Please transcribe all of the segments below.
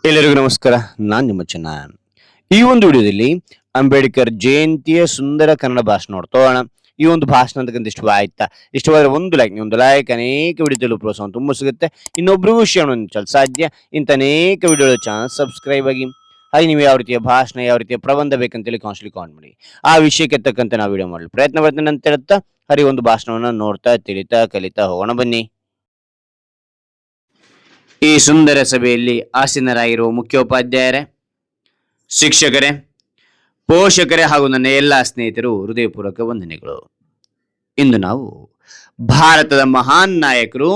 ಎಲ್ಲರಿಗೂ ನಮಸ್ಕಾರ. ನಾನು ನಿಮ್ಮ ಚೆನ್ನ. ಈ ಒಂದು ವಿಡಿಯೋದಲ್ಲಿ ಅಂಬೇಡ್ಕರ್ ಜಯಂತಿಯ ಸುಂದರ ಕನ್ನಡ ಭಾಷಣ ನೋಡ್ತೋಣ. ಈ ಒಂದು ಭಾಷಣ ಅಂತಕ್ಕಂಥ ಇಷ್ಟವಾಯ್ತಾ? ಇಷ್ಟವಾದ್ರೆ ಒಂದು ಲೈಕ್ ಅನೇಕ ವಿಡಿಯೋದಲ್ಲಿ ಪ್ರೋತ್ಸಾಹ ತುಂಬ ಸಿಗುತ್ತೆ. ಇನ್ನೊಬ್ರಿಗೂ ಶೇರ್ ಮಾಡಲು ಸಾಧ್ಯ. ಇಂಥ ಅನೇಕ ವಿಡಿಯೋಗಳ ಚಾನಲ್ ಸಬ್ಸ್ಕ್ರೈಬ್ ಆಗಿ. ಹಾಗೆ ನೀವು ಯಾವ ರೀತಿಯ ಭಾಷಣ, ಯಾವ ರೀತಿಯ ಪ್ರಬಂಧ ಬೇಕಂತೇಳಿ ಕಾಮೆಂಟ್ ಮಾಡಿ. ಆ ವಿಷಯಕ್ಕೆ ತಕ್ಕಂತೆ ನಾವು ವಿಡಿಯೋ ಮಾಡಲು ಪ್ರಯತ್ನ ಪಡ್ತೇನೆ ಅಂತ ಹೇಳುತ್ತಾ ಹರಿ ಒಂದು ಭಾಷಣವನ್ನು ನೋಡ್ತಾ ತಿಳಿತಾ ಕಲಿತಾ ಹೋಗೋಣ ಬನ್ನಿ. ಈ ಸುಂದರ ಸಭೆಯಲ್ಲಿ ಆಸೀನರಾಗಿರುವ ಮುಖ್ಯೋಪಾಧ್ಯಾಯರೇ, ಶಿಕ್ಷಕರೇ, ಪೋಷಕರೇ ಹಾಗೂ ನನ್ನ ಎಲ್ಲ ಸ್ನೇಹಿತರು, ಹೃದಯಪೂರ್ವಕ ವಂದನೆಗಳು. ಇಂದು ನಾವು ಭಾರತದ ಮಹಾನ್ ನಾಯಕರು,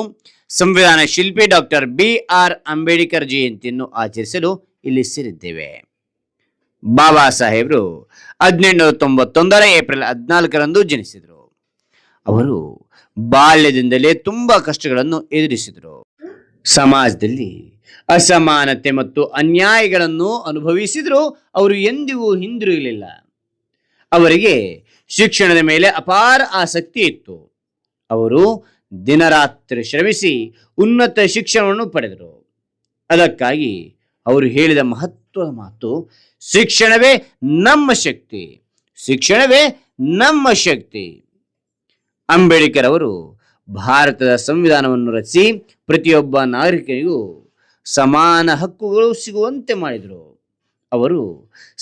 ಸಂವಿಧಾನ ಶಿಲ್ಪಿ ಡಾಕ್ಟರ್ BR ಅಂಬೇಡ್ಕರ್ ಜಯಂತಿಯನ್ನು ಆಚರಿಸಲು ಇಲ್ಲಿ ಸೇರಿದ್ದೇವೆ. ಬಾಬಾ ಸಾಹೇಬರು 1891 ಏಪ್ರಿಲ್ 14ರಂದು ಜನಿಸಿದರು. ಅವರು ಬಾಲ್ಯದಿಂದಲೇ ತುಂಬಾ ಕಷ್ಟಗಳನ್ನು ಎದುರಿಸಿದರು. ಸಮಾಜದಲ್ಲಿ ಅಸಮಾನತೆ ಮತ್ತು ಅನ್ಯಾಯಗಳನ್ನು ಅನುಭವಿಸಿದರೂ ಅವರು ಎಂದಿಗೂ ಹಿಂದಿರುಗಲಿಲ್ಲ. ಅವರಿಗೆ ಶಿಕ್ಷಣದ ಮೇಲೆ ಅಪಾರ ಆಸಕ್ತಿ ಇತ್ತು. ಅವರು ದಿನರಾತ್ರಿ ಶ್ರಮಿಸಿ ಉನ್ನತ ಶಿಕ್ಷಣವನ್ನು ಪಡೆದರು. ಅದಕ್ಕಾಗಿ ಅವರು ಹೇಳಿದ ಮಹತ್ವದ ಮಾತು, ಶಿಕ್ಷಣವೇ ನಮ್ಮ ಶಕ್ತಿ, ಶಿಕ್ಷಣವೇ ನಮ್ಮ ಶಕ್ತಿ. ಅಂಬೇಡ್ಕರ್ ಅವರು ಭಾರತದ ಸಂವಿಧಾನವನ್ನು ರಚಿಸಿ ಪ್ರತಿಯೊಬ್ಬ ನಾಗರಿಕನಿಗೂ ಸಮಾನ ಹಕ್ಕುಗಳು ಸಿಗುವಂತೆ ಮಾಡಿದರು. ಅವರು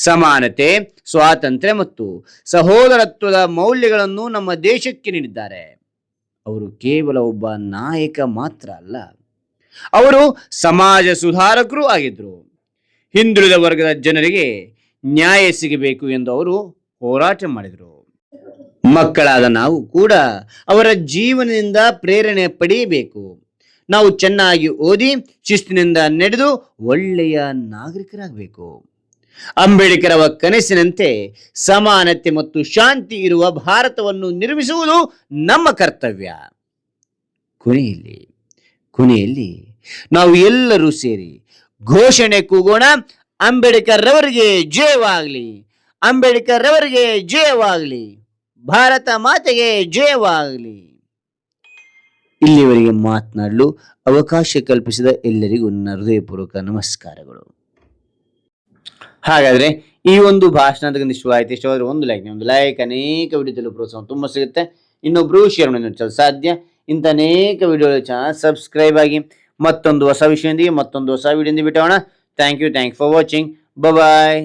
ಸಮಾನತೆ, ಸ್ವಾತಂತ್ರ್ಯ ಮತ್ತು ಸಹೋದರತ್ವದ ಮೌಲ್ಯಗಳನ್ನು ನಮ್ಮ ದೇಶಕ್ಕೆ ನೀಡಿದ್ದಾರೆ. ಅವರು ಕೇವಲ ಒಬ್ಬ ನಾಯಕ ಮಾತ್ರ ಅಲ್ಲ, ಅವರು ಸಮಾಜ ಸುಧಾರಕರೂ ಆಗಿದ್ದರು. ಹಿಂದುಳಿದ ವರ್ಗದ ಜನರಿಗೆ ನ್ಯಾಯ ಸಿಗಬೇಕು ಎಂದು ಅವರು ಹೋರಾಟ ಮಾಡಿದರು. ಮಕ್ಕಳಾದ ನಾವು ಕೂಡ ಅವರ ಜೀವನದಿಂದ ಪ್ರೇರಣೆ ಪಡೆಯಬೇಕು. ನಾವು ಚೆನ್ನಾಗಿ ಓದಿ ಶಿಸ್ತಿನಿಂದ ನಡೆದು ಒಳ್ಳೆಯ ನಾಗರಿಕರಾಗಬೇಕು. ಅಂಬೇಡ್ಕರ್ ಅವರ ಕನಸಿನಂತೆ ಸಮಾನತೆ ಮತ್ತು ಶಾಂತಿ ಇರುವ ಭಾರತವನ್ನು ನಿರ್ಮಿಸುವುದು ನಮ್ಮ ಕರ್ತವ್ಯ. ಕೊನೆಯಲ್ಲಿ ನಾವು ಎಲ್ಲರೂ ಸೇರಿ ಘೋಷಣೆ ಕೂಗೋಣ, ಅಂಬೇಡ್ಕರ್ ರವರಿಗೆ ಜಯವಾಗಲಿ, ಅಂಬೇಡ್ಕರ್ ರವರಿಗೆ ಜಯವಾಗಲಿ, ಭಾರತ ಮಾತೆಗೆ ಜಯವಾಗಲಿ. ಇಲ್ಲಿವರೆಗೆ ಮಾತನಾಡಲು ಅವಕಾಶ ಕಲ್ಪಿಸಿದ ಎಲ್ಲರಿಗೂ ನನ್ನ ಹೃದಯಪೂರ್ವಕ ನಮಸ್ಕಾರಗಳು. ಹಾಗಾದ್ರೆ ಈ ಒಂದು ಭಾಷಣ ಇಷ್ಟವಾದ್ರೆ ಒಂದು ಲೈಕ್ ಅನೇಕ ವಿಡಿಯೋದಲ್ಲಿ ಪ್ರೋತ್ಸಾಹ ತುಂಬ ಸಿಗುತ್ತೆ. ಇನ್ನೊಬ್ರು ಶೇರ್ ಮಾಡಲು ಸಾಧ್ಯ. ಇಂಥ ಅನೇಕ ವಿಡಿಯೋಗಳ ಚಾನಲ್ ಸಬ್ಸ್ಕ್ರೈಬ್ ಆಗಿ. ಮತ್ತೊಂದು ಹೊಸ ವಿಷಯದೊಂದಿಗೆ ಮತ್ತೊಂದು ಹೊಸ ವಿಡಿಯೋದಿಂದ ಬಿಟ್ಟೋಣ. Thank you for watching. Bye.